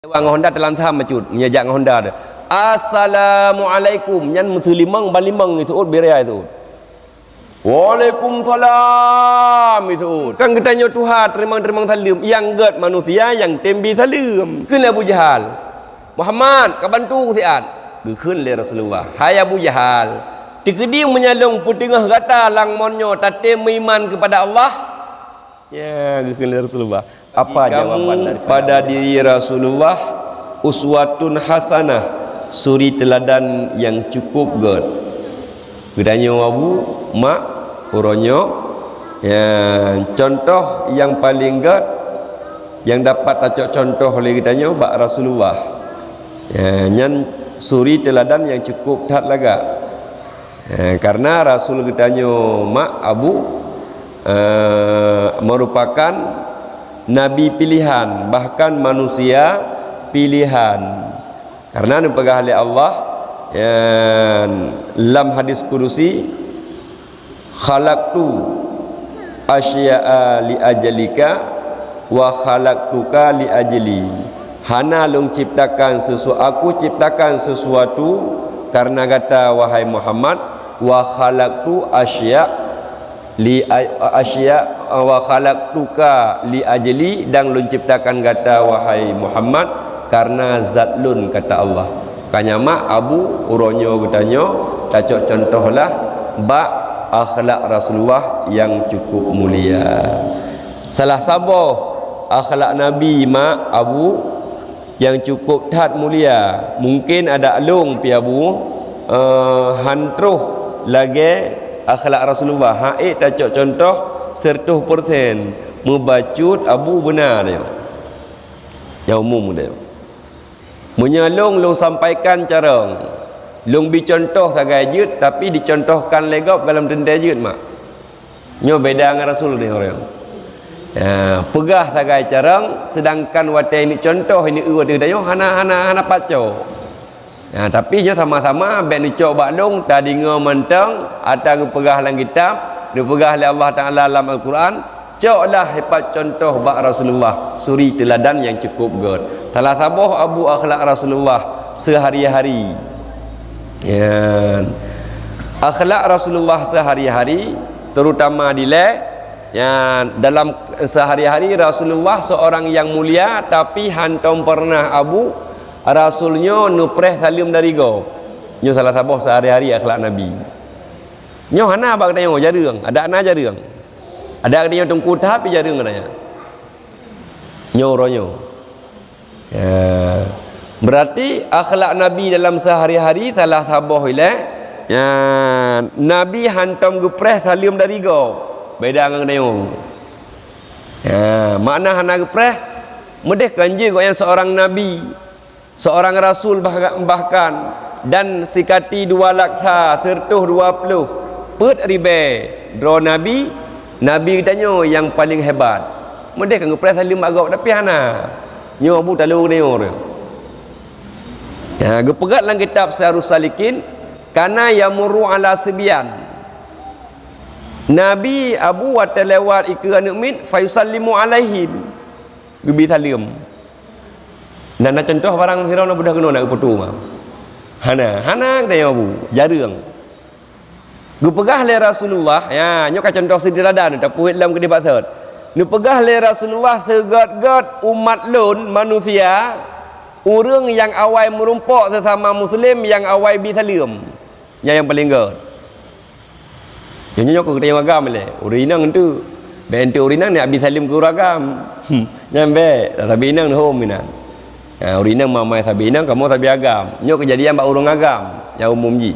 Wang Honda dalam tahap macut menyajak Honda dia. Assalamualaikum nyan muslimang balimang itu beria itu. Waalaikumsalam itu. Kan katanya Tuhan terima salim yang get manusia yang tembi salim. Keun Abu Jahal. Muhammad kabantu siat. Keun le Rasulullah. Hai Abu Jahal. Tikedi menyalung putengah gata lang monyo tate iman kepada Allah. Ya, keun le Rasulullah. Apa jawaban pada diri Rasulullah uswatun hasanah, suri teladan yang cukup good. Bedanya Abu mak uronyo yang contoh yang paling good yang dapat acok contoh oleh kitanya bak Rasulullah. Ya, nyan suri teladan yang cukup tat laga. Karena Rasul kitanya mak Abu merupakan Nabi pilihan, bahkan manusia pilihan. Karena dipegah oleh Allah dalam hadis kudusi, khalaqtu asya'a li ajalika wa khalaqtuka li ajli. Hana lung ciptakan sesuatu, aku ciptakan sesuatu karena kata wahai Muhammad, wa khalaqtu asya' li asya wa khalaqtuka li ajli, dan lun ciptakan kata wahai Muhammad karena zat lun kata Allah. Kanya mak Abu uronyo gutanyo tacok contohlah bak akhlak Rasulullah yang cukup mulia. Salah saboh akhlak Nabi mak Abu yang cukup tat mulia. Mungkin ada alung pi Abu hantruh lagi akhlak Rasulullah. Haik tacok contoh 100% membacut Abu benar dia. Yang umum dia. Menyalung long sampaikan cara. Long bi contoh sagai jut tapi dicontohkan legap dalam denda jut mak. Nyo beda dengan Rasul ni orang. Ya, pegah sagai cara sedangkan watai ini contoh ini dia dayo hana paco. Ya, tapi dia sama-sama bek ni cok baklong tadi mentang atau pegah dalam kitab, dipegah oleh Allah Taala dalam Al-Quran, coklah hebat contoh bak Rasulullah, suri teladan yang cukup good. Salah sabuh Abu akhlak Rasulullah sehari-hari. Ya. Akhlak Rasulullah sehari-hari terutama di dalam sehari-hari Rasulullah seorang yang mulia, tapi hantom pernah Abu Rasulnya nupreh salim dari go. Nyo salah sabuh sehari-hari akhlak Nabi. Nyo hana bak tanya jarang, ada ana jarang. Ada dia tungku tahap jarang katanya. Nyo ronyo. Ya. Berarti akhlak Nabi dalam sehari-hari salah sabuh ile ya Nabi hantam gepreh salim dari go. Beda dengan tanya. Ya, makna hana gepreh medeh kanji kok yang seorang nabi, seorang rasul bahkan dan sikati 2 laksa sertuh 20 pet ribe dro nabi kitanya yang paling hebat. Medeh kan ngepres salim agak tapi hana nyo Abu talu ni orang. Ya gepegat dalam kitab Syarus Salikin kana yamuru ala sibyan. Nabi Abu wa lewat ikran mukmin fa yusallimu alaihim. Gebi salim. Dan nak contoh barang sirau budak kena nak putu mah. Hana dia Abu, jarang. Gupegah le Rasulullah, ya, nyo ka contoh sedeladan tapi dalam kedai pasar. Nu pegah le Rasulullah segat-gat umat lun manusia, urang yang awai merumpok sesama muslim yang awai bi salim. Yang paling gad. Nyo ko kedai agam le. Urinang tu. Ben tu urinang nak bi salim ke uragam. Nyambe, tapi inang home minan. Urinang mamai sabinang kamu sabi agam. Nyo kejadian bak urang agam yang umum ji.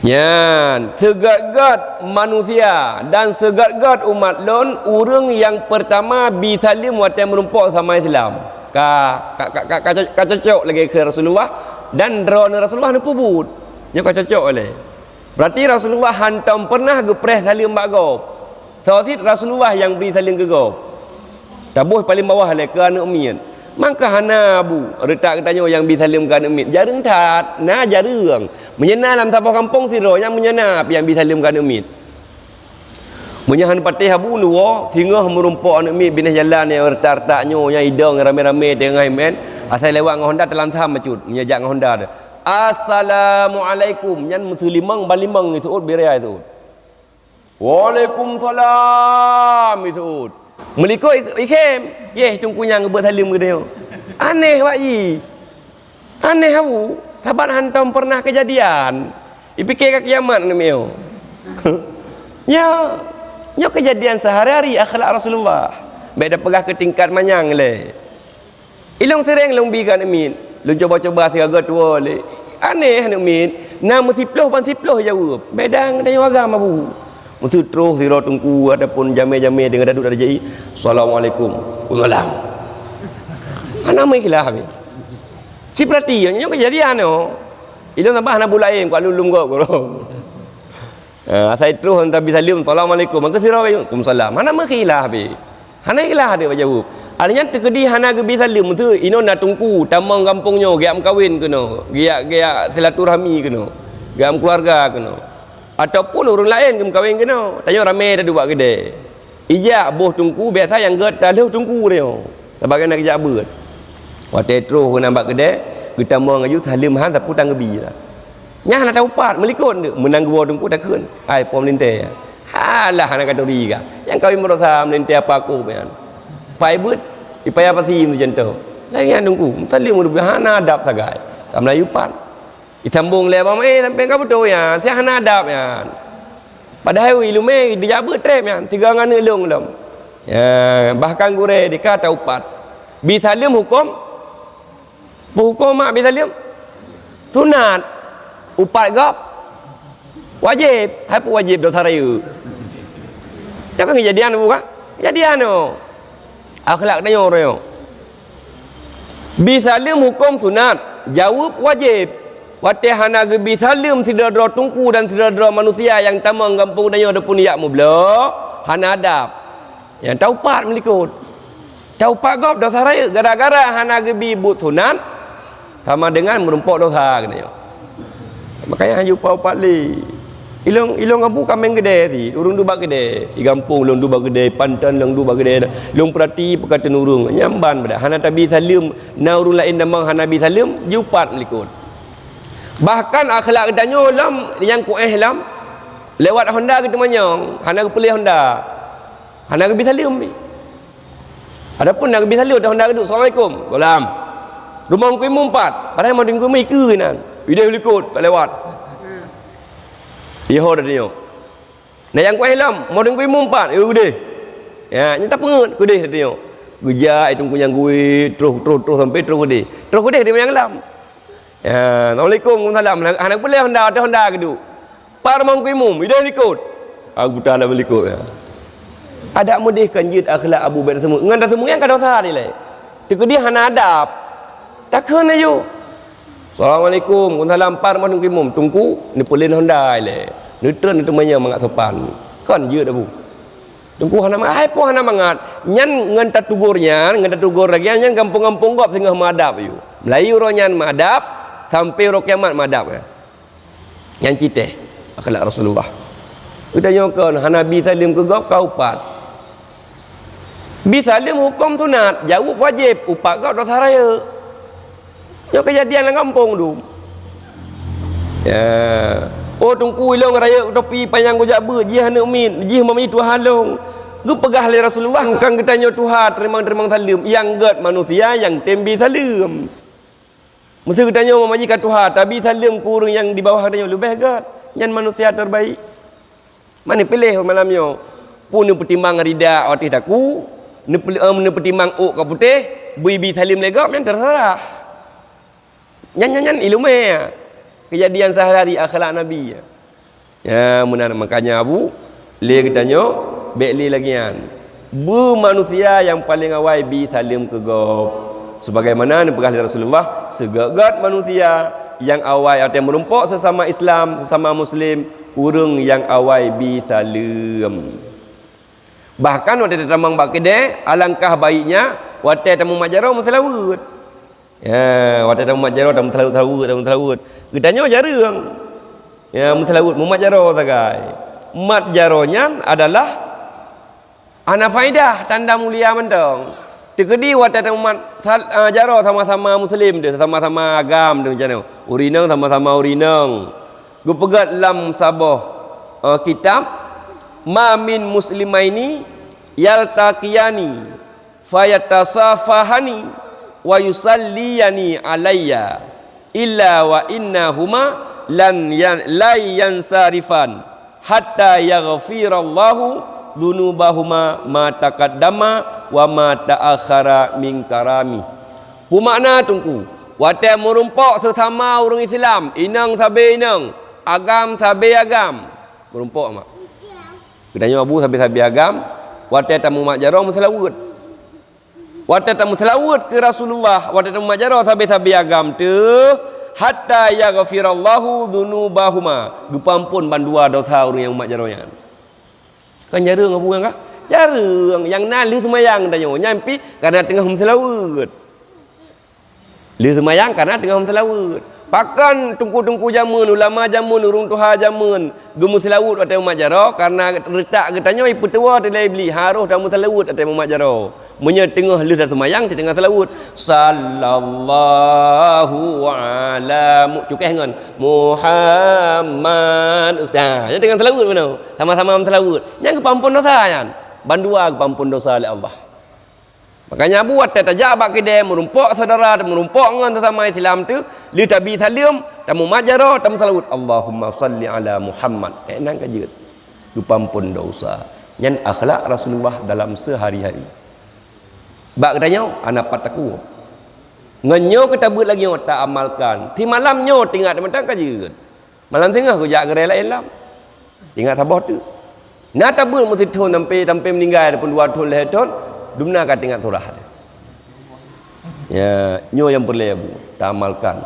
Yan, segat-gat manusia dan segat-gat umat lon urang yang pertama bi salim watan merumpok sama Islam. Ka cocok lagi ke Rasulullah dan drone Rasulullah ni pubut. Nyo ka cocok oleh. Berarti Rasulullah hantam pernah gepreh salim bak gop. Sawasit Rasulullah yang beri salim ke gop. Tabuh paling bawah le ke anak ummian. Maka hana Abu retak katanya yang bisalim kan umit jarang tat na jarang menyena dalam tabuh kampung siro yang menyena yang bisalim kan umit menyahan patih habu nuwa tingah merumpok anak mi binah jalan yang retak-retaknya yang hidang rame-rame tengah men asal lewat dengan Honda terlantam macut menyajak dengan Honda dia. Assalamualaikum nyan muslimang balimang itu beria itu. Waalaikumsalam itu. Meliko ikem ye tungkunya ngebuat halim ke dia. Aneh pak ji. Aneh habu. Tabat hantam pernah kejadian. Dipikir ke kiamat namanya. Ya, nya kejadian sehari-hari akhlak Rasulullah. Baik dah pegah ke tingkat manyang le. Ilong sering long bigan amin. Long coba-coba tiga tua le. Aneh amin. Nama siploh pan siploh jawab. Bedang dengan agama bu. Untuk terus sira tungku adapun jame-jame dengan daduk dari jai. Assalamualaikum. Waalaikumsalam. Ana mai kelah habis. Ciprati nya kejadian no. Ilong tambah ana bulain kuat lulung kok. Saya terus hantar bisalim Assalamualaikum maka sirah Waalaikumsalam hana makhilah habis hana ilah dia jawab artinya terkedi hana ke bisalim tu ino nak tungku tamang kampungnya giam kawin kena giak silaturahmi kena giam keluarga kena ataupun orang lain giam kawin kena tanya ramai dah buat kedai ijak boh tungku biasa yang get dah tungku dia sebagai nak ijak ber waktu terus nampak kedai kita mau ngaju salim han tapi tang gebi lah nya nak tahu pat melikut menang gua tungku tak kun ai pom linte halah anak kaduri ka yang kawin merasa linte apa aku pian pai but dipaya pasti tu janto lain tungku tali mu hana adab sagai tam Melayu pat ditambung le ba mai sampai ka betul ya sia hana adab ya padahal ilume dia jabut trep ya tiga ngana long lam ya bahkan gure dikata upat bisalim hukum mak bisalim sunat upat gap wajib apa wajib dosa raya jangan kejadian bukan kejadian no akhlak dia orang bisalim hukum sunat jawab wajib watihana ge bisalim sidra tungku dan sidra manusia yang tamang kampung dia ada pun yak mublo hana adab yang taupat melikut taupat gap dosa raya gara-gara hana ge but sunat sama dengan merumpok dosa katanya. Makanya jumpa upat li. Ilong abu kameng gede ti. Urung dubak gede. Di kampung long dubak gede, pantan long dubak gede. Long perhati perkataan urung. Nyamban pada. Hana tabi salim, na urung lain namang hana bi salim, jupat melikut. Bahkan akhlak katanya lam yang kueh lam lewat Honda kita manyong, hana kepilih Honda. Hana bi salim. Adapun nak bi salim dah Honda duduk. Assalamualaikum. Salam. Rumah ku mumpat. Padahal mau dingku mai ke nan. Video likut tak lewat. Dia dah dia. Nah yang ku hilam, mau dengku mumpat, gede. Ya, ni tak pengut gede dia. Gejak itu yang gue terus sampai terus gede. Terus gede dia yang lam. Ya, Assalamualaikum warahmatullahi wabarakatuh. Anak boleh Honda keduk. Par mau ku mum, video likut. Aku tak ada melikut ya. Ada mudih kan jid akhlak Abu Bakar semua. Ngan semua yang kada usah dia. Tekedi hana adab. Tak kena yo. Assalamualaikum, waalaikumsalam par mau mum tungku ni polin Honda le. Neutral itu manya mangat sopan. Kan je dah bu. Tungku hana ai po hana mangat. Nyan ngan tatugurnya, ngan tatugur lagi nyan kampung-kampung gop tengah madap you. Melayu ro nyan madap sampai ro kiamat madap ya. Yang citeh akhlak Rasulullah. Kita nyokon hana bi salim ke gop kau pat. Bi salim hukum sunat, jawab wajib, upak gop dosa raya. Ya kejadian dalam kampung tu. Ya. Oh tungku ilong raya topi panjang gojak ber jih hana min, jih mami Tuhan long. Gu pegah le Rasulullah kan ketanya Tuhan terima salim yang get manusia yang tembi salim. Mesti ketanya mamaji kat Tuhan tapi salim kurang yang di bawah dia lebih get. Yang manusia terbaik. Mana pilih malamnya? Pun ni pertimbang rida otih daku, ni pertimbang ok ka putih, bi salim legap yang terserah. Nyan ilume kejadian sehari-hari akhlak Nabi ya benar makanya Abu le katanya bekli lagian bu manusia yang paling awal bi salim ke gop sebagaimana dipegah Rasulullah segagat manusia yang awal yang merumpok sesama Islam sesama Muslim urang yang awal bi salim bahkan waktu tamang bak kedai alangkah baiknya waktu tamu majarah musalawut. Ya, waktu tamu majarah tamu telawut. Gedanya jarang. Ya, mutalawut mumat jaro sagai. Mat jaronya adalah Ana faidah tanda mulia mentong. Tekedi wata umat jaro sama-sama muslim dia sama-sama agam dia macam mana. Urinang sama-sama urinang. Gu pegat lam sabah kitab ma min muslimaini yaltaqiyani fayatasafahani wa yusalliyani alayya illa wa innahuma la yansarifan hatta yaghfirallahu dzunubahuma ma taqaddama wa ma ta'akhara min karami. Bermakna tungku wate merumpok sesama orang Islam, inang sabe inang, agam sabe agam. Merumpok mak. Kedanya abu sabe agam, wate tamu mak jarah musalawut. Wate tamu salawut ke Rasulullah, wate tamu mak jarah sabe agam tu hatta yaghfirallahu dzunubahuma. Dupampun bandua dosa orang yang mak jarahnya. Kan jarang apa kan? Jarang. Yang nak li semayang tanya. Nyampi karena tengah selawat. Li semayang karena tengah selawat. Pakan tungku-tungku jamun, ulama jamun, urung tuha jamun, gemu selawat atau majaro karena retak katanya ipu tua telai beli harus tamu selawat atau majaro. Munya tengah li semayang di tengah selawat. Sallallahu ala cukai dengan Muhammad. Ya tengah selawat mana? Sama-sama selawat. Yang kepampun dosa kan? Bandua kepampun dosa oleh Allah. Makanya buat tajak bak kedai merumpok saudara, merumpok dengan sesama Islam tu, li tabi salim, tamu majaro, tamu salawat. Allahumma salli ala Muhammad. Nang kaje. Dupampun dosa. Yang akhlak Rasulullah dalam sehari-hari. Bak katanya anak pataku. Nganyo kita buat lagi tak amalkan. Ti malamnyo tinggal teman-teman kaje. Malam tengah aku jak gerai lain lam. Tinggal sabah tu. Nak tabul mesti thon sampai meninggal pun 2 tahun leh tahun. Dumna kat tingkat surah dia. Ya, nyo yang perlu tak amalkan.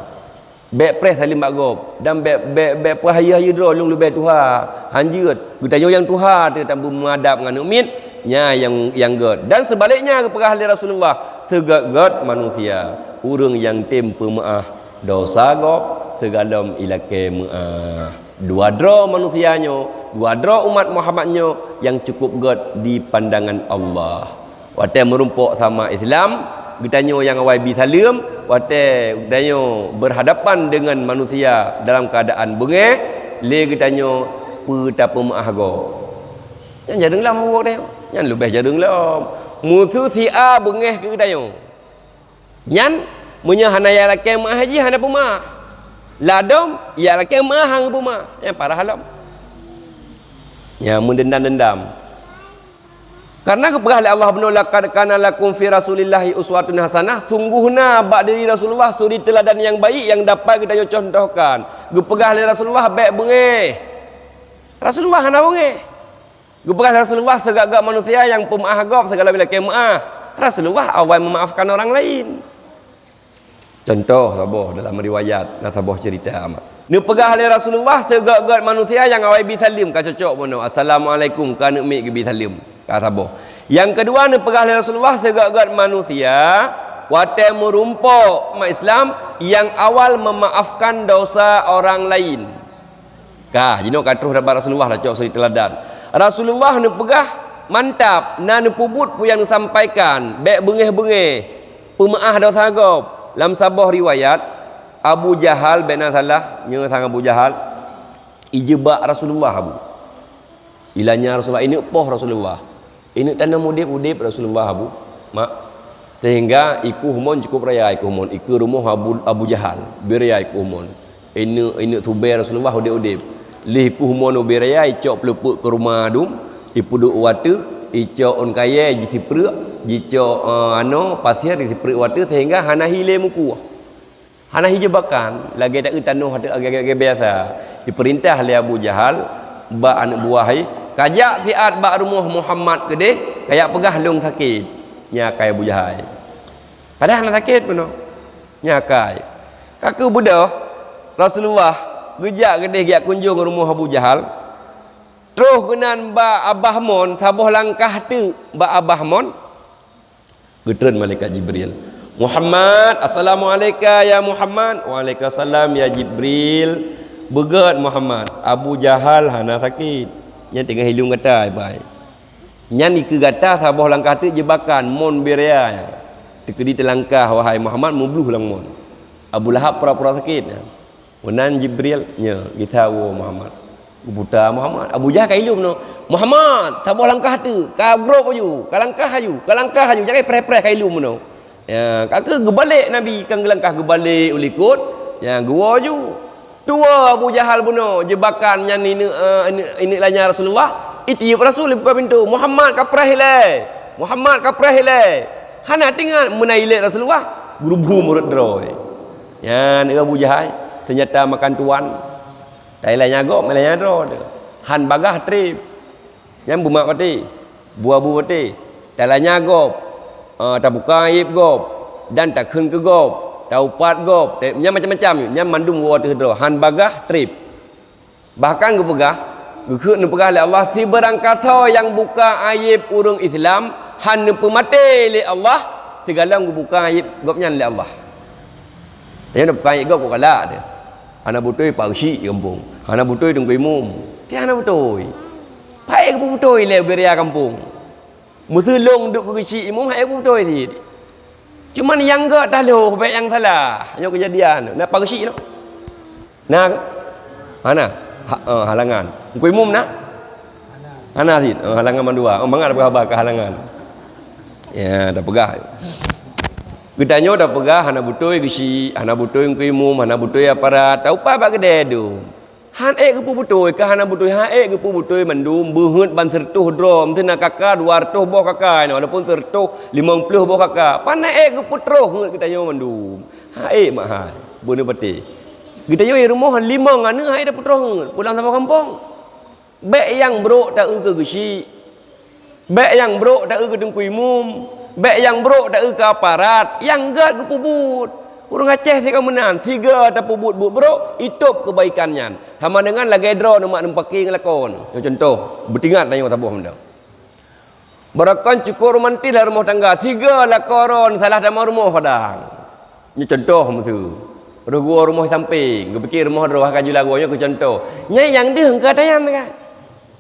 Bek pres salim bagop dan bek pahaya dro lung lebih tuha. Hanjut. Gutanya yang tuha dia tak mengadap dengan umit nya yang god. Dan sebaliknya kepada ahli Rasulullah, tegak manusia, urang yang tem pemaah dosa gop segalom ilake maah. Dua dro manusianya, dua dro umat Muhammadnya yang cukup god di pandangan Allah. Wate merumpok sama Islam, ditanya yang awal bi salim, wate ditanya berhadapan dengan manusia dalam keadaan bengeh, le ditanya petapa maahago. Yang jarang lam buat dia. Yang lebih jarang lam. Musuh si A bengeh ke ditanya. Yang munya hanaya laki maah haji hana pemah. Ladom ya laki maah hang pemah. Yang parah halam. Ya mendendam-dendam. Karena kepada Allah benar laqad kana lakum fi rasulillahi uswatun hasanah, sungguhna bak diri Rasulullah suri teladan yang baik yang dapat kita contohkan. Gepegah oleh Rasulullah baik bengeh. Rasulullah hana bengeh. Gepegah Rasulullah segagak manusia yang pemaaf gop segala bila kemaah. Rasulullah awal memaafkan orang lain. Contoh saboh dalam riwayat nasabah cerita amat. Ni pegah oleh Rasulullah segagak manusia yang awal bi salim ka cocok bono. Assalamualaikum ka nek mi bi salim. Kataboh. Yang kedua ni pegah Rasulullah segak-gak manusia wate merumpok umat Islam yang awal memaafkan dosa orang lain. Kah, jino katruh dapat Rasulullah lah cok suri teladan. Rasulullah ni pegah mantap, na ni pubut pu yang disampaikan, bek bengeh-bengeh, pemaah dosa gop. Dalam sabah riwayat Abu Jahal bin Salah, nya sang Abu Jahal ijebak Rasulullah abu. Ilanya Rasulullah ini poh Rasulullah. Ini tanda mudip Rasulullah abu mak sehingga iku humon cukup raya iku humon iku rumah Abu Jahal beraya iku humon ini tubai Rasulullah udip lih iku humon beraya icok pelepuk ke rumah adum ipuduk watu icok on kaya jiki prek jicok pasir di prek watu sehingga hana hile muku hana hijebakan lagi tak tanuh ada agak-agak biasa diperintah oleh Abu Jahal ba anak buahai kajak siat bak rumah Muhammad gede kayak pegah lung sakit nyakai Abu Jahal padahal nak sakit pun nyakai kaku budak Rasulullah gejak gede giat kunjung rumah Abu Jahal terus kenan ba Abah Mon sabuh langkah tu ba Abah Mon getren malaikat Jibril Muhammad assalamualaikum ya Muhammad waalaikumsalam ya Jibril begat Muhammad Abu Jahal hana sakit nya tengah hilung kata baik Nyan ke gata sabah langkah tu jebakan mon beria. Tekedi telangkah wahai Muhammad mubluh lang mon. Abu Lahab pura-pura sakit. Wanan Jibril nya kita Muhammad. Buta Muhammad. Abu Jahal kailum no. Muhammad sabah langkah tu. Ka bro aju, ka langkah aju. Jangan preh-preh kailum no. Ya, kata gebalik Nabi kan gelangkah gebalik ulikut. Ya, gua aju. Tua Abu Jahal bunuh jebakan yang ini lainnya Rasulullah. Itiup Rasul buka pintu. Muhammad kaprah hilai. Muhammad kaprah hilai. Hana tinggal menailik Rasulullah. Buru-buru murid droi. Ya, ni Abu Jahal ternyata makan tuan. Thailand nyagok, Malaysia dro. Han bagah trip. Yang bumak mati. Buah-buah mati. Thailand nyagok. Tak buka aib gop. Dan tak khun ke gop. Taupat gop, nya macam-macam, nya mandum water dro, han bagah trip. Bahkan gue pegah, gue nu pegah le Allah si berangkasa yang buka aib urang Islam, han nu pemate le Allah, segala gue buka aib gopnya le Allah. Dia nak buka aib gop kala dia. Ana butoi pausi kampung, ana butoi tunggu imum. Dia ana butoi. Pai ke butoi le beria kampung. Musuh long duk ke si imum hai butoi ti. Cuman yang enggak dah loh, baik yang salah. Yang kejadian. Nak parsi no. Nah. Mana? Halangan. Kuih umum nak? Ana sih. Halangan mandua. Mangat ada khabar ke halangan. Ya, dah pegah. Gedanya dah pegah hana butoi gisi, hana butoi kuih umum, hana butoi aparat. Tahu apa bak gede tu. Han ke pu butoi ke hana butoi ke pu butoi mandum beheut ban sertuh drom teu nak kakak 200 boh kakak no walaupun sertuh 50 boh kakak panai ke putro heut kita nyo mandum mak hai beuna pati kita nyo rumah 5 ngana hai dah putro heut pulang sama kampung bek yang bro tak ke gesi bek yang bro tak ke dengku imum bek yang bro tak ke aparat yang gad ke pubut. Urang Aceh si kemenan 3 tak pubut bro itup kebaikannya sama dengan lagi draw nama nempaki ngelakon yang contoh bertingat tanya tabuh benda barakan cukur romantis lah rumah tangga 3 lakoron salah nama rumah padang ini contoh musuh gua rumah samping gua fikir rumah draw akan julagonya ku contoh nya yang dia engka tayan kan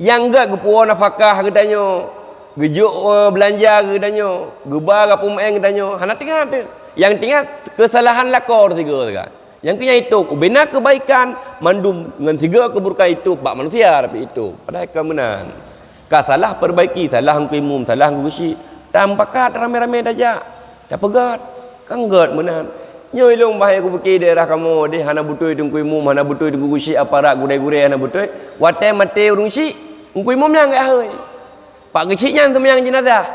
yang enggak gepuan nafkah gedanya gejuk belanja gedanya gebar apa maeng gedanya hana tinggal tu yang tinggal kesalahan lakor 3 kan. Yang kena itu ubena kebaikan mandum dengan 3 keburukan itu bak manusia tapi itu padahal kemenan. Ka salah perbaiki, salah hangku imum, salah hangku gusi. Tampakat rame-rame daja. Dah pegat. Kang gad menan. Nyoi long bahaya ku fikir daerah kamu deh hana butoi tungku imum, hana butoi tungku gusi aparat gudai-gudai hana butoi. Wate mate urung si. Ungku imum yang enggak heuy. Pak geciknya sembahyang jenazah.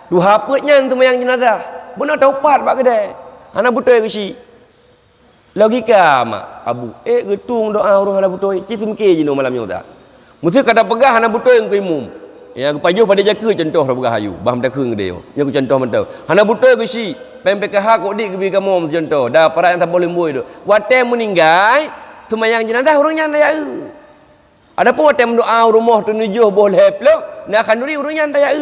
Duha petnya sembahyang jenazah. Benar taupat pak kedai. Hana butoi ke si. Logika mak abu. Getung doa orang hana butoi. Ci semke je no malamnya tak. Mesti kada pegah hana butoi engko imum. Ya pajuh pada jaka contoh dah pegah ayu. Bah dak keung dia. Ya ku contoh mentau. Hana butoi ke si. PMPKH kok dik ke bi kamu contoh. Dah para yang tak boleh mboi tu. Wate meninggal, sembahyang jenazah orangnya ya. Adapun wate mendoa rumah tu nujuh boleh pelok. Nak kanduri orangnya ya.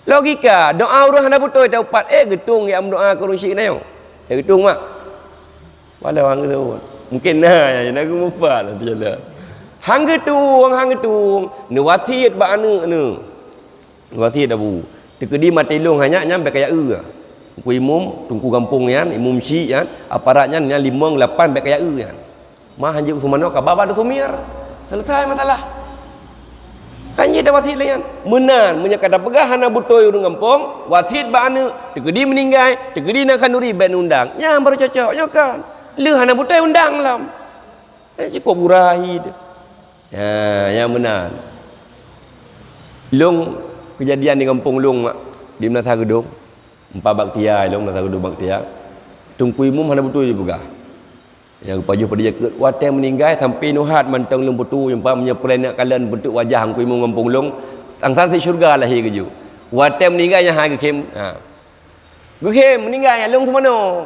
Logika doa orang hana butoi taupat getung yang doa ke orang syirik nayo. Ya getung mak. Walau hang tu. Mungkin ya nak mufal tu jala. Hang getung. Ni wasiat ba anu ni. Wasiat abu. Tekedi matilung hanya nyampe kaya ku imum tungku kampung yan, imum syi yan, aparatnya nya 5 8 be kaya yan. Mah hanjing sumano ka baba do sumir. Selesai masalah. Kan dia wasit lain menan menyakada pegah hana butoi urang kampung wasit ba anu tegedi meninggal tegedi nak kanduri ben undang nya baru cocok nya kan le hana butoi undang lam cukup burahi ya yang menan long kejadian di kampung long mak di Menasa Gedung 4 baktia long Menasa Gedung baktia tungku imum hana butoi juga yang pajuh pada jaket wate meninggal sampai nuhat mantang lung putu yang pam nyeplen nak kalian bentuk wajah hang kuimung kampung long angsan si syurga lahir keju wate meninggal yang hang kem kem meninggal yang long semano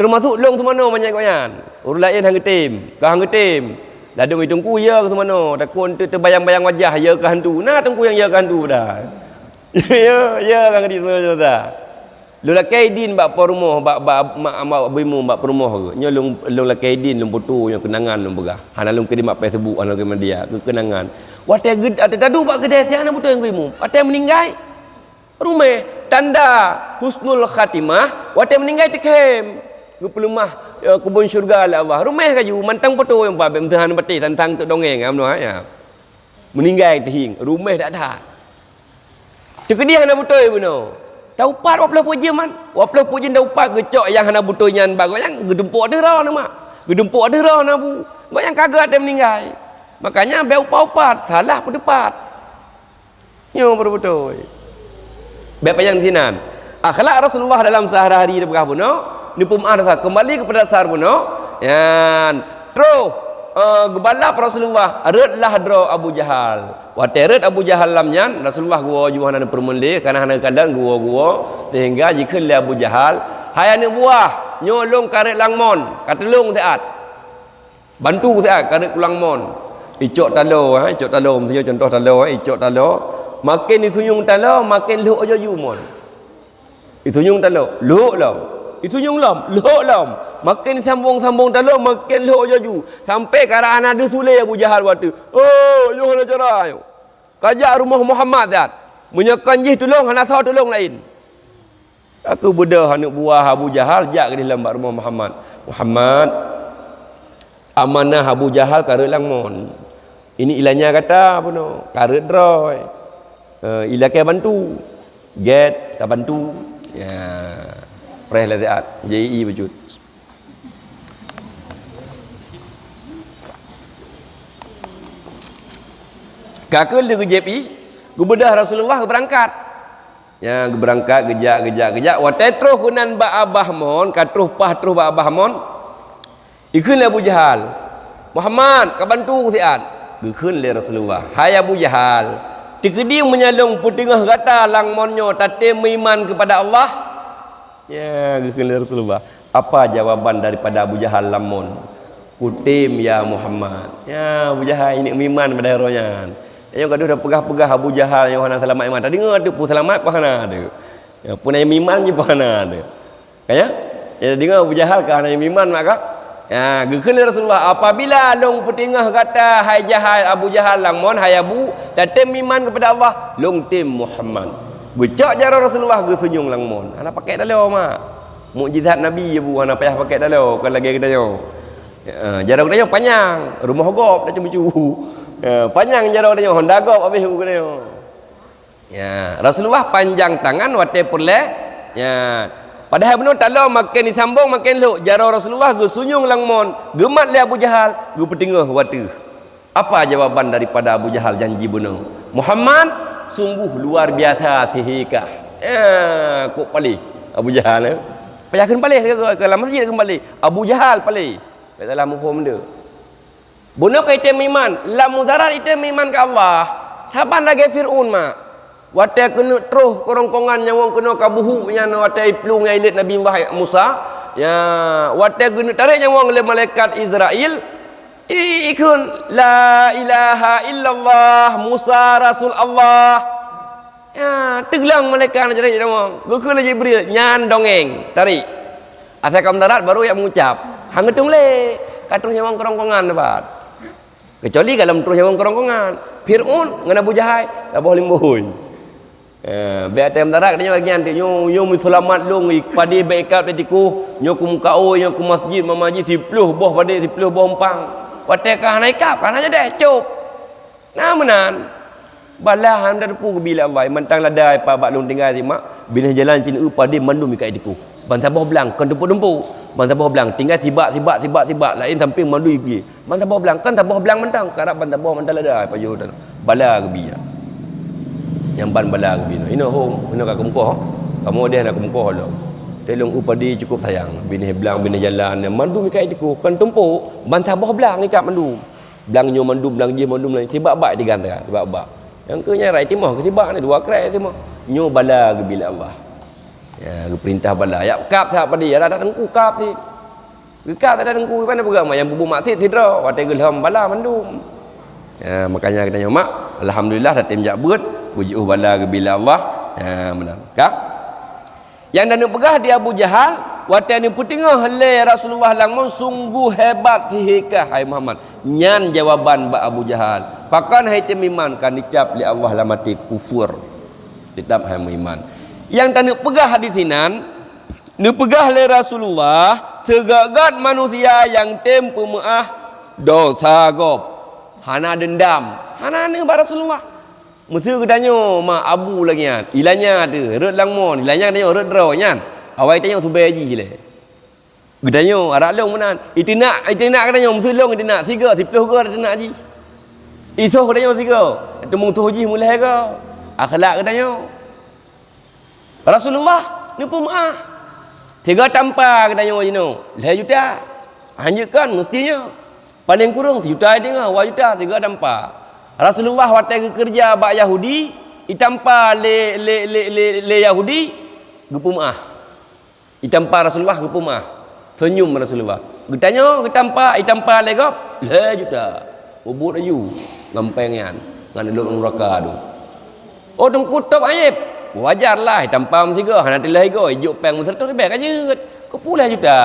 termasuk long semano banyak koyan urang lain hang getim ka hang getim ladung itungku ya ke semano takun terbayang-bayang wajah ya ke hantu nah tungku yang ya ke hantu dah ya kan di sana dah. Lu lakai din bak pormoh bak mak abimu bak pormoh ke. Nya lu lakai din lu putu yang kenangan lu begah. Hana lu kirim apa Facebook hana ke media ke kenangan. Watai tadu pak gede tiana betul yang guimu. Watai meninggal rumah tanda husnul khatimah. Watai meninggal tekem gupelumah kubun syurga la Allah. Rumah kaju mantang betul yang babem Tuhan beti tentang tu dongeng amno ya. Meninggal tehing rumah tak ada. Tekediah hana betul beno. Tau pat waplah puji man. Waplah puji dah upat gecok yang hana betul nyan bago yang gedempuk dera nama. Gedempuk dera na bu. Gak yang kagak ada meninggal. Makanya ambil upat-upat salah pun depat. Yo betul-betul. Baik yang sinan. Akhlak Rasulullah dalam sehari-hari dia berkah puno, ni pemaaf kembali kepada dasar puno. Yan terus gebalap Rasulullah redlah dro Abu Jahal. Wateret Abu Jahal lamnyan Rasulullah gua juhana permenli karena hana kadang gua sehingga jika le Abu Jahal hayane buah nyolong karet langmon katulung taat. Bantu taat karet langmon. Icok talo icok talo misalnya contoh talo icok talo makin disunyung talo makin luk aja jumon. Disunyung talo luk lam. Disunyung lam luk lam. Makin sambung-sambung talo makin luk aja ju. Sampai kara anak ada sule Abu Jahal waktu. Oh, yo hana cara yo. Kajak rumah Muhammad dat. Menyekan jih tolong hana sah tolong lain. Aku bedah anak buah Abu Jahal jak ke dalam rumah Muhammad. Muhammad amanah Abu Jahal kare langmon. Ini ilahnya kata apa no? Karet droy. Ilah ke bantu. Get tak bantu. Ya. Preh la taat. JI bajut. Kakul dia JPI, gubedah Rasulullah berangkat. Ya, berangkat gejak. Watai terus kunan ba Abah mon, katruh pah terus ba Abah mon. Ikun Abu Jahal. Muhammad, ka bantu siat. Gekun le Rasulullah. Hai Abu Jahal, tikedi menyalung putingah kata lang monyo tate meiman kepada Allah. Ya, gekun le Rasulullah. Apa jawaban daripada Abu Jahal lamun? Kutim ya Muhammad. Ya Abu Jahal ini meiman pada heronya. Yang gaduh dah pegah-pegah Abu Jahal yang hana selamat iman. Tadi ngadu pu selamat pa hana ada. Ya pun yang meiman je pa hana ada. Kaya? Ya dengar Abu Jahal ka hana yang meiman mak ka? Ya, gekun Rasulullah apabila long petingah kata hai Jahal Abu Jahal langmon hai Abu tatem iman kepada Allah long tim Muhammad. Gecak jara Rasulullah ge sunyung langmon. Ana pakai dalo mak. Mukjizat Nabi ya bu ana payah pakai dalo kan lagi kita yo. Jara kita yo panjang, rumah gop dah cuma cu. Panjang jara kita yo Honda gop habis kita yo. Ya, Rasulullah panjang tangan wate puleh. Ya. Padahal benar tak lalu makin disambung makin luk jara Rasulullah ge sunyung langmon gemat le Abu Jahal ge petingah watu. Apa jawaban daripada Abu Jahal janji benar? Muhammad sungguh luar biasa sihikah. Ya, kok palih Abu Jahal. Payahkan palih ke dalam masjid kembali. Abu Jahal palih. Kat dalam hukum dia. Bunuh ka item iman, la mudarat item iman ke Allah. Saban lagi Firaun mak. Watai kena terus korongkongan yang orang kena kabuhu yang watai pelung yang ilit Nabi Musa. Ya, watai kena tarik yang orang oleh malaikat Israel. Ikun la ilaha illallah Musa Rasul Allah. Ya, teglang malaikat jadi orang. Gukul Jibril nyan dongeng tarik. Asal kam darat baru yang mengucap. Hang ngetung le. Katuh yang orang korongkongan dapat. Kecuali kalau terus yang orang korongkongan. Firaun dengan Abu Jahal tak boleh limbuh. Biar tem darat dia bagi nanti yo selamat long padi baikat tetiku nyo ku muka nyo ku masjid mamaji 10 boh padi 10 boh empang watai ka naik kap kan aja deh cup nah menan balahan dar pu bila Allah mentang ladai pa bak long tinggal si mak bila jalan cin padi mandum ikat tetiku ban sabah belang kan dempu ban sabah belang tinggal sibak lain samping mandu igi ban sabah belang kan sabah belang mentang karap ban sabah mentang ladai pa yo bala gebia yang ban bala bino ino hong ino ka kumko kamu dia nak kumko lo telung upadi cukup sayang bini belang bini jalan mandu mikai diku kan tumpu ban sabah belang ikat mandu belang nyo mandu belang je mandu lain tiba bak digantara tiba bak yang ke nyai timah ke tiba ni dua krai timah nyo bala ke bila Allah ya perintah bala ya kap tak padi ada tengku kap ti kap tak ada tengku mana beragama yang bubu maksud tidra watai gelham bala mandu ya makanya kita nyomak alhamdulillah dah tim jak beut puji bala bila Allah. Ya benar. Kah? Yang dan pegah di Abu Jahal Watan ni putingah le Rasulullah langmon sungguh hebat hikah hai Muhammad. Nyan jawaban ba Abu Jahal. Pakan hai temiman kan dicap li Allah la mati kufur. Tetap hai iman. Yang tanu pegah hadis inan, nu pegah le Rasulullah tegagat manusia yang tempu maah dosa gop. Hana dendam. Hana ni ba Rasulullah. Mesti kedanyo ma abu lagi an. Ilanya tu, rut langmon, ilanya danyo rut draw nyan. Awai tanya tu beji le. Gedanyo arak long menan. Itina katanya mesti long itina 3 10 ke itina ji. Iso katanya 3. Temung tu haji mulai ke. Akhlak katanya. Rasulullah ni pemaah. 3 tanpa katanya jino. 2 juta. Hanyakan mestinya. Paling kurang 1 juta dengar 2 juta 3 tanpa. Rasulullah waktu kerja bak Yahudi, itampa le Yahudi gepemaah. Itampa Rasulullah gepumah. Senyum Rasulullah. Getanya itampa legop 2 juta. Ubud aju ngampengan ngan elok neraka tu. Oh dengkut top aib. Wajarlah itampa mesiga hana tilah ego ijuk peng serta ribet kajut. Kepulah juta.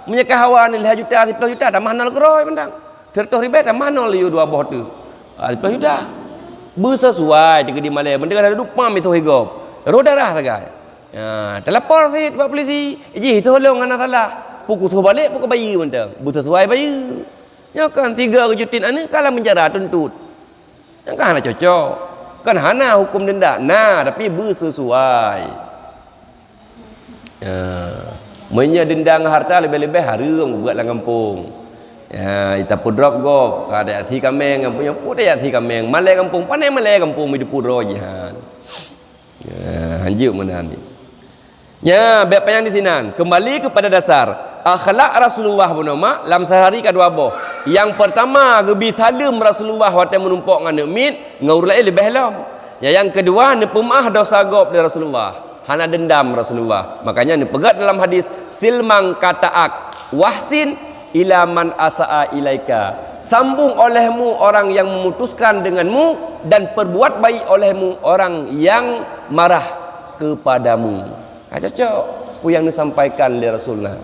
Menyekah hawa ni 2 juta 10 juta dah manal keroi pendang. Serta ribet dah manal liu 2 boh tu. 10 juta. Bersesuai di Malay. Mendengar ada dupa itu higop. Rodarah sagai. Ya, telapor si buat polisi. Ji tolong anak salah. Pukul tu balik pukul bayi mentang. Buta sesuai bayi. Ya kan 3 kejutin anak kalau menjara tuntut. Ya kan hana cocok. Kan hana hukum denda. Nah, tapi bersesuai. Ya, menya denda dengan harta lebih-lebih harum buat dalam kampung. Ya, kita pudrop gop. Ada hati kameng punya pun ada hati kameng. Malai kampung, pandai malai kampung di pudro jihan. Ya, hanjuk mana ni. Ya, baik yang di sini. Kembali kepada dasar akhlak Rasulullah bernama dalam sehari kedua boh. Yang pertama gebi salim Rasulullah waktu menumpuk dengan mit ngaur lain lebih halam. Ya, yang kedua ne pemaah dosa gop dari Rasulullah. Hana dendam Rasulullah. Makanya ne pegat dalam hadis silmang kataak wahsin ila man asaa ilaika. Sambung olehmu orang yang memutuskan denganmu dan perbuat baik olehmu orang yang marah kepadamu. Cocok pu yang disampaikan oleh Rasulullah.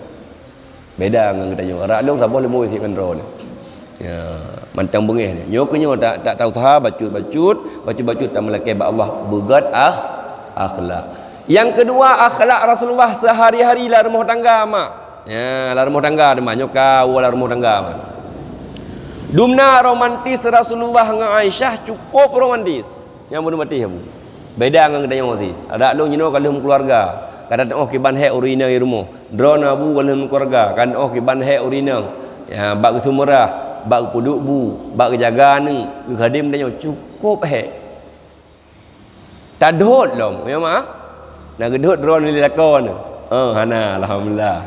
Beda dengan kita orang long tak boleh mu isi kendro ni. Ya, mantang bengih ni. Nyo kenyo tak tahu tah bacut tak melaki ba Allah begat akhlak. Yang kedua akhlak Rasulullah sehari-hari lah rumah tangga mak. Ya, lah rumah tangga de mak nyoka wala rumah tangga mak. Dumna romantis Rasulullah dengan Aisyah cukup romantis. Yang belum mati kamu. Beda dengan kita yang mati. Ada long jino kalau keluarga. Kadang oh kiban he urina di rumah. Drone abu kalau keluarga. Kan oh kiban he urina. Ya bak sumurah, bak puduk bu, bak jaga ni, gadim dia cukup he. Tak dot long, ya mak. Nak gedut drone ni lakon. Hana alhamdulillah.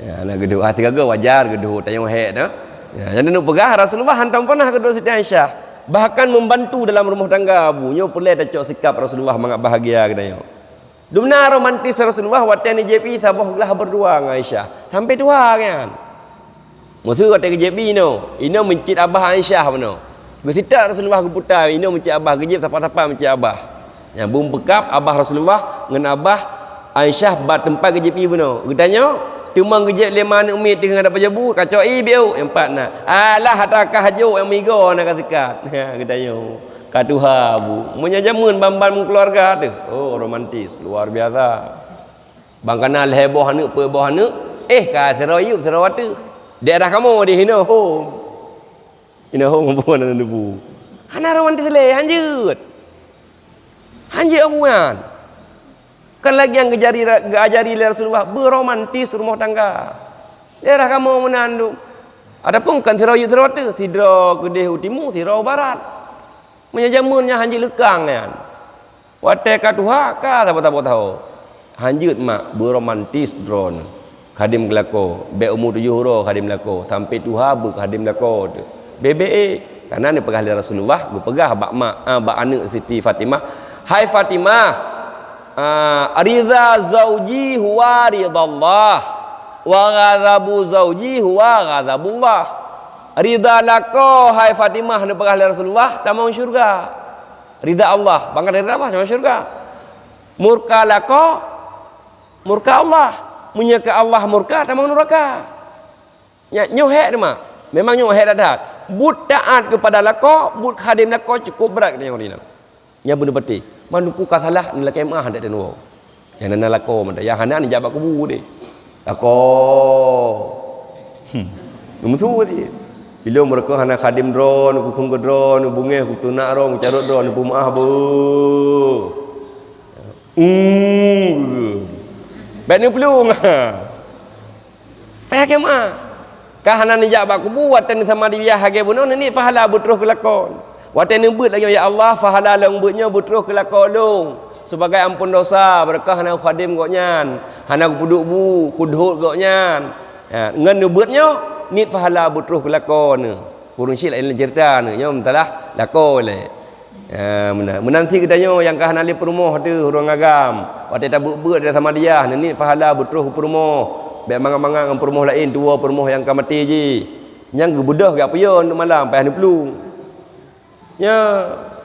Ya nak gedut hati gaga wajar gedut tayang he dah. Ya jadi nak pegah Rasulullah hantam pernah gedut Siti Aisyah. Bahkan membantu dalam rumah tangga abu. Nyo boleh tak cok sikap Rasulullah mangat bahagia katanya. Dumna romantis Rasulullah waktu ni JP sabah gelah berdua dengan Aisyah. Sampai dua kan. Musuh kata ke JP no. Ino mencit abah Aisyah no. Bersita Rasulullah ke putar, ino mencit abah gejip tapak-tapak mencit abah. Yang bum pekap abah Rasulullah dengan abah Aisyah bat tempat ke JP no. Katanya tumang gejip lima ni umit dengan ada pajabu kacau biau empat nak. Alah hatakah hajo yang migo nak kasikat. Katanya. Katuha bu, menyajamun bambam keluarga tu. Oh romantis, luar biasa. Bang kenal heboh hanu, peboh hanu. Ka seroyup serawatu. Daerah kamu di hina home. Hina home pun ada debu. Hana romantis le, hanjut. Hanjut amuan. Kan lagi yang ajari Rasulullah berromantis rumah tangga. Daerah kamu menandung. Adapun kan seroyup serawatu, sidra kedih utimu, sidra barat. Menyajamunnya hanjut lekang kan. Wate katuha ka tahu tahu. Hanjut mak berromantis drone. Khadim gelako, be umur 7 huro khadim lako, sampai tuha bu khadim lako tu. BBE karena ni pegah Rasulullah, gu pegah bak mak bak anak Siti Fatimah. Hai Fatimah, ridha zauji huwa ridallah wa ghadabu zauji huwa ghadabullah. Ridha lako hai Fatimah ni pegah Rasulullah tamang syurga. Ridha Allah, bangga ridha apa? Sama syurga. Murka lako murka Allah. Munya ke Allah murka tamang neraka. Nyohek dia mak. Memang nyohek dah. But taat kepada lako, but khadim lako cukup berat dia orang ni. Yang benar betul. Manuku kasalah ni lakai mah dak tenwo. Yang nana lako mata. Yang hana ni jabat kubu dia. Lako. Musuh dia. Bila mereka hana khadim drone, aku kung drone, bunga aku tunak rong, carut drone, aku maaf bu. Bet ni pelung. Payah ke mah. Kahana ni jabat aku buat dan sama dia hage bunon ni fahala butroh kelakon. Watan ni but lagi ya Allah fahala long butnya butroh kelakon long. Sebagai ampun dosa berkah hana khadim goknyan. Hana puduk bu, kudhut goknyan. Ya, ngan ni butnya ni fahala butroh kelakon. Kurun syil lain cerita ni. Nyom talah lakon le. Ya, menanti katanya yang kahana li perumah tu orang agam. Watan tak but dia sama dia ni fahala butroh perumah. Biar mangang-mangang dengan perumuh lain, dua perumuh yang akan mati je. Yang kebudah ke apa ya untuk malam, payah ni pelung. Ya,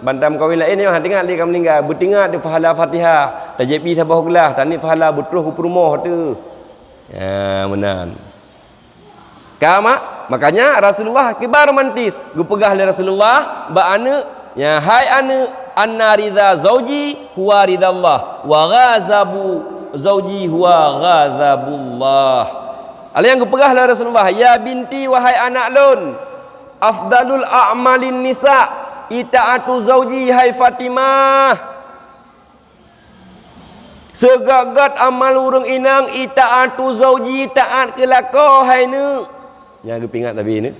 bantam kawin lain ni, tengok dia akan meninggal. Bertingkat dia fahala Fatihah. Tak JP sabah kelas, tak ni fahala betruh ke perumuh tu. Ya, menan. Kama, makanya Rasulullah kibar romantis. Gue pegah oleh Rasulullah, ba'ana, ya, hai ana, anna ridha zawji, huwa ridha Allah. Wa ghazabu zauji huwa ghadzabullah. Ada yang kepegah lah Rasulullah, ya binti wahai anak lun, afdalul a'malin nisa itaatu zauji hai Fatimah. Segagat amal urang inang itaatu zauji taat ke lako hai ne. Yang kepingat tapi ni.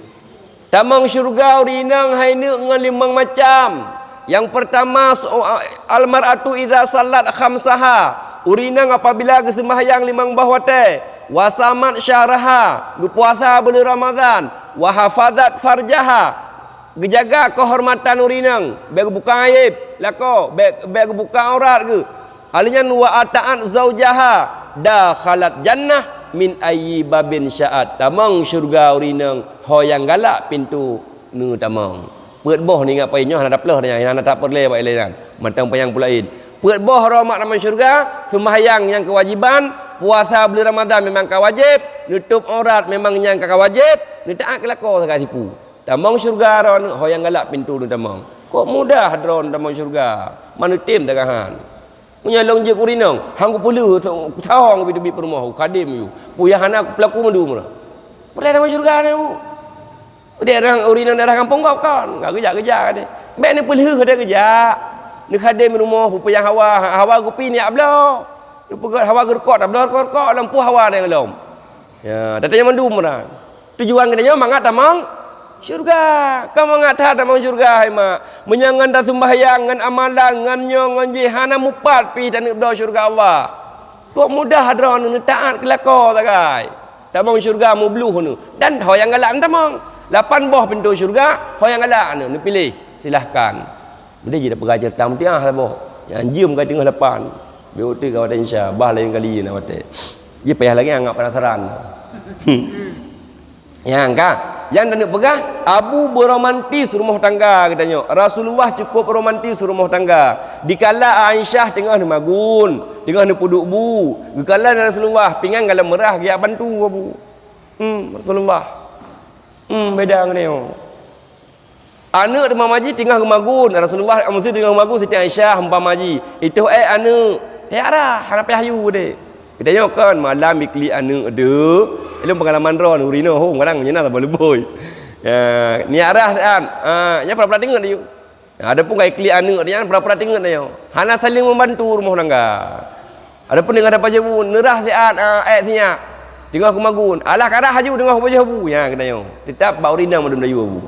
Tamang syurga urinang hai ne dengan limang macam. Yang pertama almaratu idza salat khamsaha. Urinang apabila sembahyang limang bahwate, wasamat syahraha, puasa bulan Ramadan, wahafadzat farjaha, gejaga kehormatan urinang, beg buka aib, lako, beg buka aurat ke. Alinya wa ata'at zaujaha, dakhalat jannah min ayyi babin sya'at. Tamang syurga urinang, hoyang galak pintu nu tamang. Peut boh ni ngapai nyoh ada pelah nya, yang tak perle baik lain. Matang payang pulain. Peut boh rahmat dalam syurga, sembahyang yang kewajiban, puasa bulan Ramadan memang kewajib, nutup aurat memang yang kewajib, ni taat kelako sekali sipu. Tamang syurga ron hoyang galak pintu nu tamang. Kok mudah dron tamang syurga. Manu tim takahan. Punya long je kurinong, hang ku pelu tawang bi perumah kadim yu. Puya hana pelaku mendu mura. Perle tamang syurga ni bu. Dia orang urinong daerah kampung kau kan, enggak kerja-kerja dia. Mek ni pelu dia kerja. Ni khadim rumah pupayang hawa gupi ni ablo. Ni pegat hawa gerkot ablo gerkot lampu hawa dia belum. Ya, datanya mendum dah. Tujuan kedanya mangat tamang syurga. Kamu mangat tamang syurga hai mak. Menyangan dah sembahyang ngan amalan ngan nyong ngan jihana mupat pi dan ibda syurga Allah. Kok mudah dron ni taat kelako tak kai. Tamang syurga mu bluh nu. Dan hoyang galak tamang. 8 boh pintu syurga, hoyang galak ni pilih. Silahkan. Dia je dah pergi cerita mutiah lah boh. Yang jam kat tengah depan. BOT kau ada insya. Bah lain kali nak mati. Dia payah lagi anggap penasaran. Yang kan? Yang dah nak pegah, Abu beromantis rumah tangga katanya. Rasulullah cukup romantis rumah tangga. Dikala Aisyah tengah ni magun, tengah ni puduk bu. Dikala Rasulullah pinggan kalau merah dia bantu Abu. Rasulullah. Beda dengan dia. Anak Imam Haji tinggal ke Magun. Rasulullah mesti tinggal ke Magun Siti Aisyah Imam Haji. Itu anak. Tiara harap hayu dia. Kita kan malam ikli anak ada. Ilmu pengalaman ron urino hong kadang nyana tak boleh boy. Ya, ni arah kan. Nya pernah dengar dia. Ada pun ikli anak dia pernah dengar dia. Hana saling membantu rumah tangga. Ada pun dengar apa je bu nerah siat nya. Tinggal ke Magun. Alah karah haju dengar apa je bu. Ya katanya. Tetap bau rina madam dayu bu.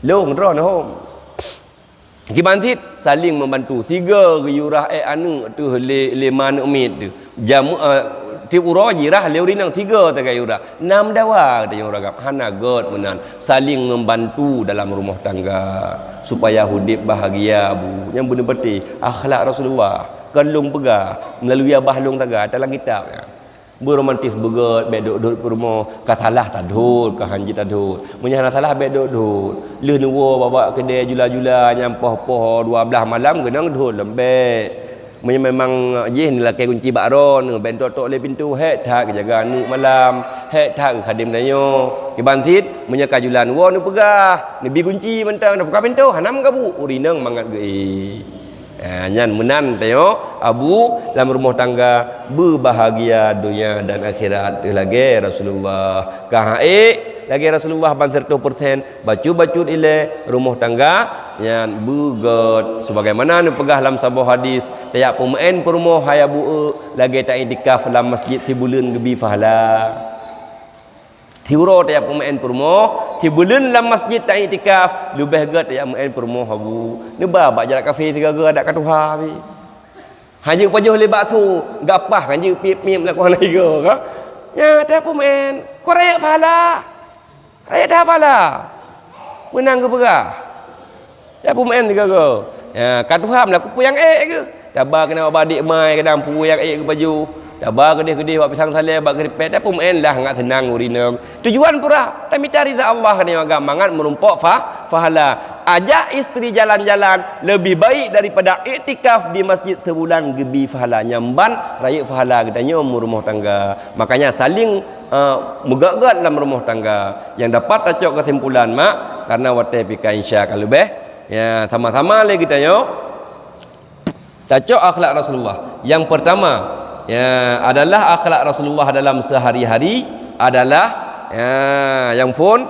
Long drone home. Kibantit saling membantu. Tiga geyurah anu tu le manuk mit tu. Jamu tiap urah jirah le urinang tiga tak geyurah. 6 dawa dia orang agak hana god menan saling membantu dalam rumah tangga supaya hidup bahagia bu. Yang benar betul akhlak Rasulullah. Kalung pegah melalui abah long taga dalam kitab ya. Beromantis begot bedok-dok rumah katalah tak dot ka hanji tak dot menyana salah bedok-dot le nuwo bawa kedai jula-jula nyampah-pah 12 malam genang dot lembek memang je ni laki kunci bakron bentok tok le pintu hek tak jaga nu malam hek tak khadim danyo ke bantit punya kajulan wo nu pegah ni bi kunci mentang dah buka pintu hanam ka bu urineng mangat ge nyan menan tayo abu dalam rumah tangga berbahagia dunia dan akhirat lagi Rasulullah kahae lagi Rasulullah banter 2% baju-baju ile rumah tangga yang bugot sebagaimana nu pegah dalam sebuah hadis tayak pemain perumah haya bu lagi tak itikaf dalam masjid tibuleun gebi fahala tiuro tayak pemain perumah tibuleun dalam masjid tak itikaf lebih gat tayak pemain perumah abu ni babak jarak kafe 3 ge ada katuha bi hanya pajuh lebak tu gapah kan je pip-pip lakuan lagi ke ya tayak pemain korek fahala saya dah apalah menang ke berah ya pemain juga ke ya katuham lah kupu yang ke tabar kena badik mai kadang pu yang ke baju tabar gedih-gedih buat pisang saleh buat keripet dah pemain dah ngak tenang urina tujuan pura tapi cari ridha Allah ni agamangan merumpok fahala ajak isteri jalan-jalan lebih baik daripada iktikaf di masjid sebulan gebi fahala nyamban raya fahala katanya rumah tangga makanya saling mugak-gak dalam rumah tangga yang dapat tacok kesimpulan mak karena wate pika insya kalau beh ya sama-sama lagi kita yo tacok akhlak Rasulullah yang pertama ya adalah akhlak Rasulullah dalam sehari-hari adalah ya yang pun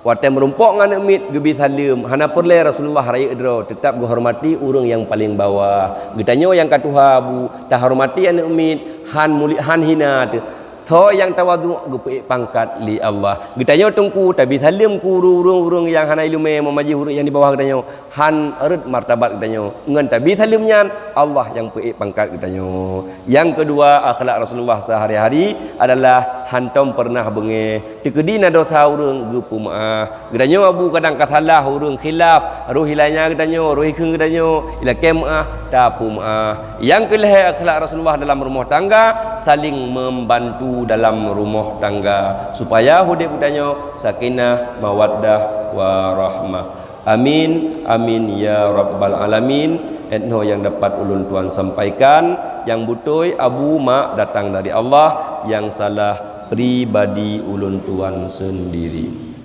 wate merumpok ngan mit gebi salim hana perle Rasulullah raya idro tetap menghormati urang yang paling bawah getanyo yang katuha bu tak hormati anak mit han mulia han hina tu so yang tawadu gepe pangkat li Allah getanyo tungku tapi salim ku urang-urang yang hana ilume memaji huruf yang di bawah getanyo han erat martabat getanyo ngan tapi salimnya Allah yang pe pangkat getanyo yang kedua akhlak Rasulullah sehari-hari adalah hantom pernah benge tekedi na dosa urang gepu maah getanyo abu kadang kasalah urang khilaf roh hilanya getanyo roh ikeng getanyo ila kemaah tapu maah yang kelih akhlak Rasulullah dalam rumah tangga saling membantu dalam rumah tangga supaya hidup danyo sakinah mawaddah warahmah amin amin ya rabbal alamin etno yang dapat ulun tuan sampaikan yang butoi abu mak datang dari Allah yang salah pribadi ulun tuan sendiri.